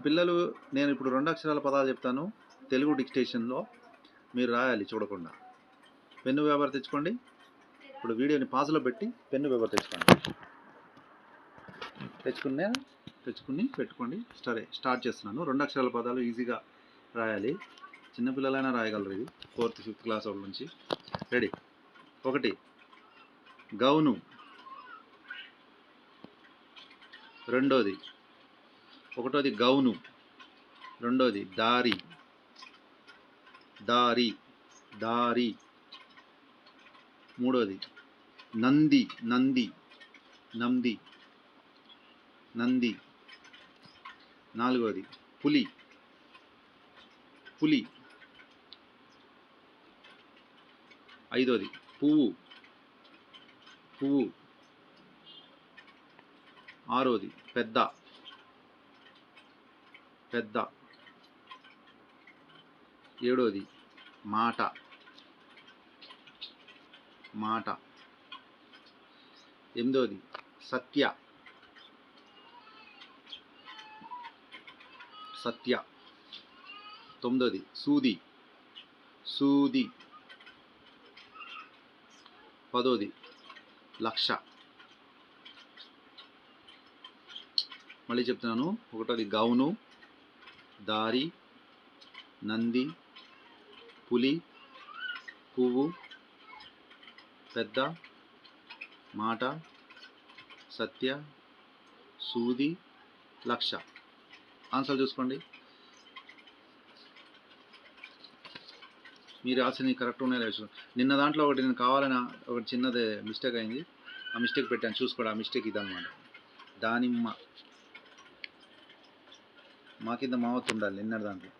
పిల్లలు నేను ఇప్పుడు 2 అక్షరాల పదాలు చెప్తాను తెలుగు డిక్టేషన్లో మీరు రాయాలి చూడకుండా. పెన్ను పేపర్ తెచ్చుకోండి. ఇప్పుడు వీడియోని పాజ్లో పెట్టి పెన్ను పేపర్ తెచ్చుకుని పెట్టుకోండి. సరే, స్టార్ట్ చేస్తున్నాను. 2 అక్షరాల పదాలు ఈజీగా రాయాలి. చిన్నపిల్లలైనా రాయగలరు. ఇది 4th 5th క్లాస్ వాళ్ళ నుంచి. రెడీ. 1 గౌను, 2ది గౌను, 2ది దారి, 3ది నంది, 4ది పులి, 5ది పువ్వు, 6ది పెద్ద, 7ది మాట, 8ది సత్య, 9ది సూది, 10ది లక్ష. మళ్ళీ చెప్తున్నాను. 1ది గౌను, దారి, నంది, పులి, పువ్వు, పెద్ద, మాట, సత్య, సూది, లక్ష. ఆన్సర్ చూసుకోండి. మీరు రాసిన కరెక్ట్ ఉన్నాయో లేదో. నిన్న దాంట్లో ఒకటి నేను కావాలని ఒకటి చిన్నది మిస్టేక్ అయింది. ఆ మిస్టేక్ పెట్టాను, చూసుకోండి. ఆ మిస్టేక్ ఇదన్నమాట. దానిమ్మ మా కింద మావత్తు ఉండాలి నిన్నటి దాంట్లో.